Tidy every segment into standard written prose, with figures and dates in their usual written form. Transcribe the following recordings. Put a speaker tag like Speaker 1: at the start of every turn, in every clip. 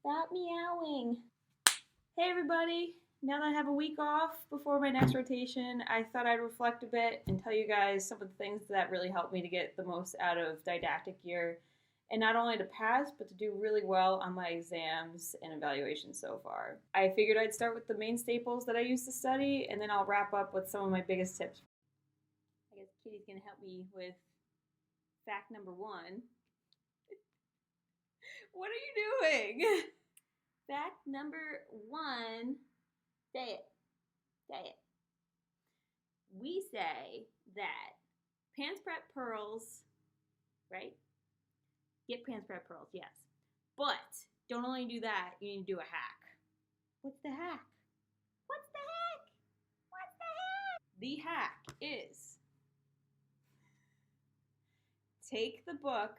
Speaker 1: Stop meowing. Hey everybody, now that I have a week off before my next rotation, I thought I'd reflect a bit and tell you guys some of the things that really helped me to get the most out of didactic year, and not only to pass, but to do really well on my exams and evaluations so far. I figured I'd start with the main staples that I used to study, and then I'll wrap up with some of my biggest tips. I guess Kitty's gonna help me with fact number one. What are you doing? Fact number one, say it. We say that pants prep pearls, right? Get pants prep pearls, yes. But don't only do that, you need to do a hack. What's the hack? The hack is take the book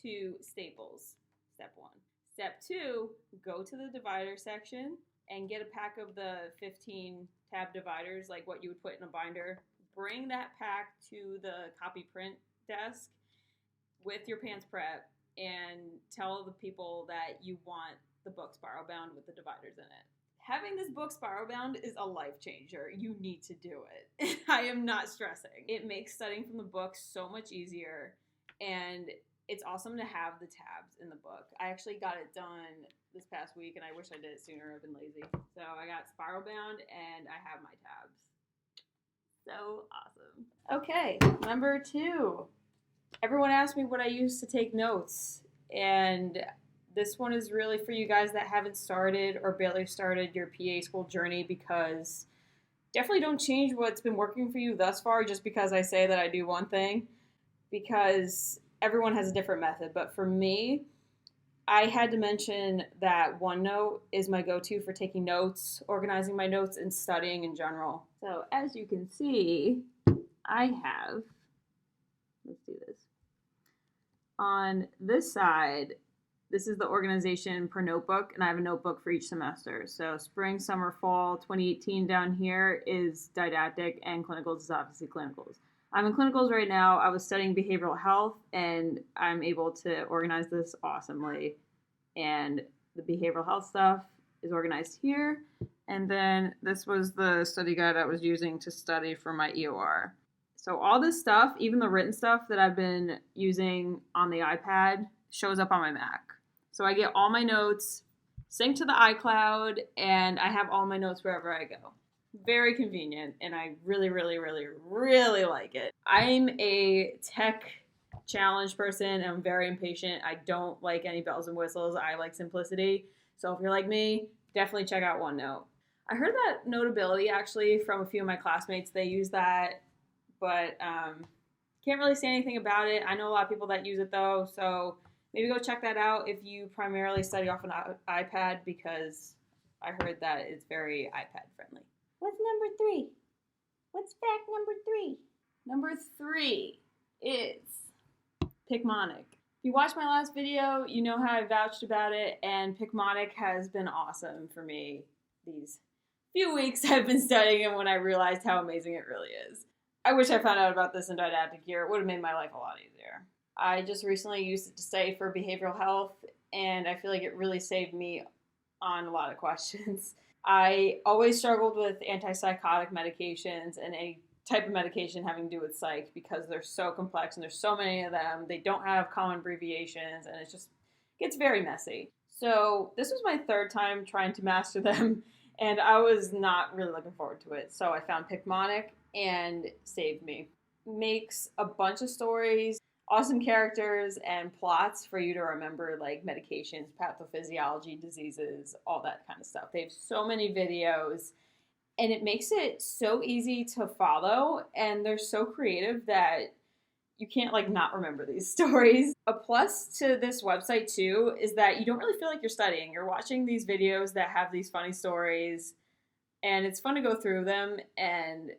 Speaker 1: to Staples, step one. Step two, go to the divider section and get a pack of the 15 tab dividers, like what you would put in a binder. Bring that pack to the copy print desk with your pants prep and tell the people that you want the book spiral bound with the dividers in it. Having this book spiral bound is a life changer. You need to do it. I am not stressing. It makes studying from the book so much easier, and it's awesome to have the tabs in the book. I actually got it done this past week, and I wish I did it sooner. I've been lazy. So I got spiral bound, and I have my tabs. So awesome. Okay, number two. Everyone asked me what I used to take notes, and this one is really for you guys that haven't started or barely started your PA school journey, because definitely don't change what's been working for you thus far just because I say that I do one thing, because everyone has a different method. But for me, I had to mention that OneNote is my go-to for taking notes, organizing my notes, and studying in general. So as you can see, I have, let's do this. On this side, this is the organization per notebook, and I have a notebook for each semester. So spring, summer, fall 2018 down here is didactic, and clinicals is obviously clinicals. I'm in clinicals right now. I was studying behavioral health, and I'm able to organize this awesomely. And the behavioral health stuff is organized here. And then this was the study guide I was using to study for my EOR. So all this stuff, even the written stuff that I've been using on the iPad, shows up on my Mac. So I get all my notes, sync to the iCloud, and I have all my notes wherever I go. Very convenient, and I really, really, really, really like it. I'm a tech challenged person, and I'm very impatient. I don't like any bells and whistles. I like simplicity. So if you're like me, definitely check out OneNote. I heard that Notability actually from a few of my classmates. They use that, but can't really say anything about it. I know a lot of people that use it though, so maybe go check that out if you primarily study off an iPad, because I heard that it's very iPad friendly. What's number three? What's fact number three? Number three is PickManik. If you watched my last video, you know how I vouched about it, and PickManik has been awesome for me these few weeks I've been studying, and when I realized how amazing it really is. I wish I found out about this in didactic year. It would have made my life a lot easier. I just recently used it to study for behavioral health, and I feel like it really saved me on a lot of questions. I always struggled with antipsychotic medications and any type of medication having to do with psych, because they're so complex and there's so many of them. They don't have common abbreviations, and it gets very messy. So this was my third time trying to master them, and I was not really looking forward to it. So I found PickManik, and saved me. Makes a bunch of stories, awesome characters, and plots for you to remember, like medications, pathophysiology, diseases, all that kind of stuff. They have so many videos, and it makes it so easy to follow, and they're so creative that you can't not remember these stories. A plus to this website too is that you don't really feel like you're studying. You're watching these videos that have these funny stories, and it's fun to go through them, and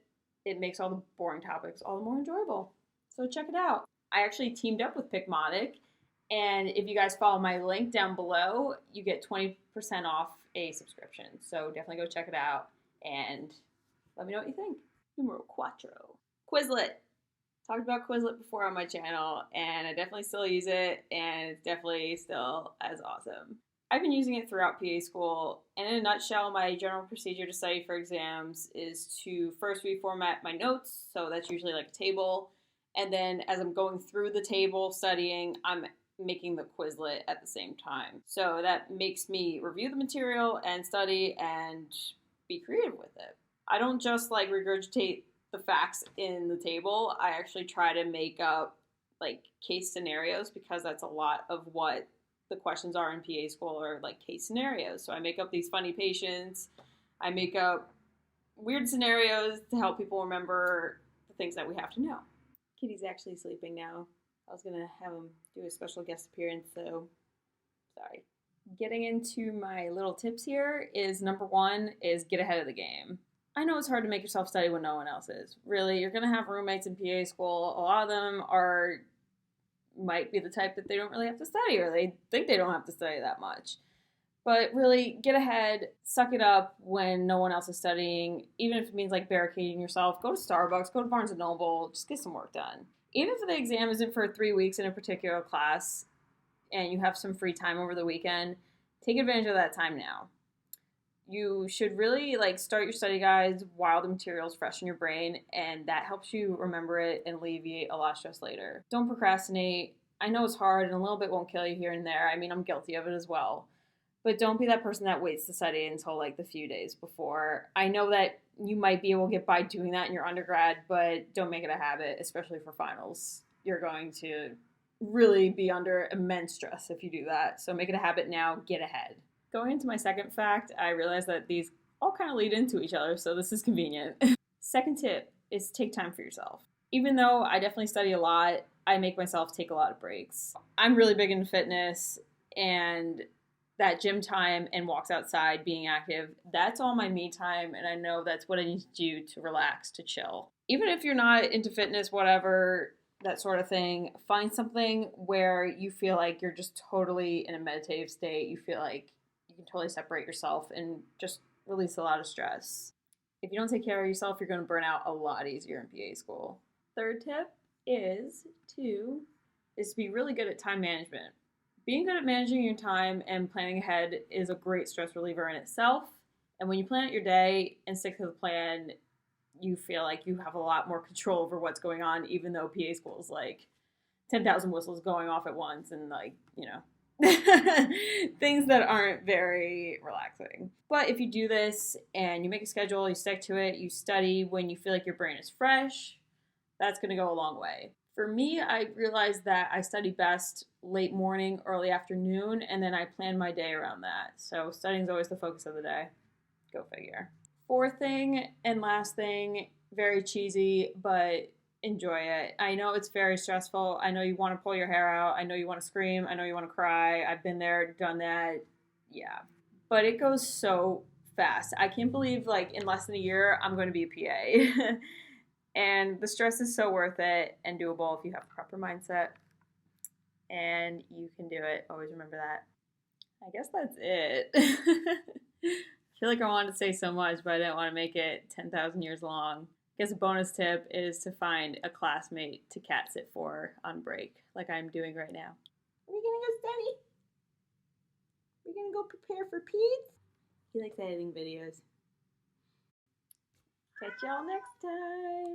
Speaker 1: it makes all the boring topics all the more enjoyable. So check it out. I actually teamed up with PickManik, and if you guys follow my link down below, you get 20% off a subscription. So definitely go check it out, and let me know what you think. Numero cuatro. Quizlet. Talked about Quizlet before on my channel, and I definitely still use it, and it's definitely still as awesome. I've been using it throughout PA school, and in a nutshell, my general procedure to study for exams is to first reformat my notes, so that's usually like a table, and then as I'm going through the table studying, I'm making the Quizlet at the same time. So that makes me review the material and study and be creative with it. I don't just like regurgitate the facts in the table. I actually try to make up like case scenarios because that's a lot of what the questions are in PA school are like case scenarios. So I make up these funny patients. I make up weird scenarios to help people remember the things that we have to know. Kitty's actually sleeping now. I was gonna have him do a special guest appearance, so sorry. Getting into my little tips here is number one is get ahead of the game. I know it's hard to make yourself study when no one else is. Really, you're gonna have roommates in PA school. A lot of them might be the type that they don't really have to study, or they think they don't have to study that much. But really, get ahead, suck it up when no one else is studying, even if it means like barricading yourself. Go to Starbucks, go to Barnes & Noble, just get some work done. Even if the exam isn't for 3 weeks in a particular class and you have some free time over the weekend, take advantage of that time now. You should really like start your study guides while the material's fresh in your brain, and that helps you remember it and alleviate a lot of stress later. Don't procrastinate. I know it's hard and a little bit won't kill you here and there. I mean, I'm guilty of it as well. But don't be that person that waits to study until like the few days before. I know that you might be able to get by doing that in your undergrad, but don't make it a habit, especially for finals. You're going to really be under immense stress if you do that. So make it a habit now, get ahead. Going into my second fact, I realized that these all kind of lead into each other, so this is convenient. Second tip is take time for yourself. Even though I definitely study a lot, I make myself take a lot of breaks. I'm really big into fitness, and that gym time and walks outside, being active, that's all my me time, and I know that's what I need to do to relax, to chill. Even if you're not into fitness, whatever, that sort of thing, find something where you feel like you're just totally in a meditative state. You feel like you can totally separate yourself and just release a lot of stress. If you don't take care of yourself, you're going to burn out a lot easier in PA school. Third tip is to be really good at time management. Being good at managing your time and planning ahead is a great stress reliever in itself. And when you plan out your day and stick to the plan, you feel like you have a lot more control over what's going on, even though PA school is like 10,000 whistles going off at once and like, you know, things that aren't very relaxing. But if you do this and you make a schedule, you stick to it, you study when you feel like your brain is fresh, that's going to go a long way. For me, I realized that I study best late morning, early afternoon, and then I plan my day around that. So studying is always the focus of the day. Go figure. Fourth thing and last thing, very cheesy, but enjoy it. I know it's very stressful. I know you want to pull your hair out. I know you want to scream. I know you want to cry. I've been there, done that. Yeah. But it goes so fast. I can't believe like in less than a year, I'm going to be a PA. And the stress is so worth it and doable if you have the proper mindset. And you can do it. Always remember that. I guess that's it. I feel like I wanted to say so much, but I didn't want to make it 10,000 years long. I guess a bonus tip is to find a classmate to cat sit for on break, like I'm doing right now. Are we going to go study? We're going to go prepare for Peds? He likes editing videos. Catch y'all next time.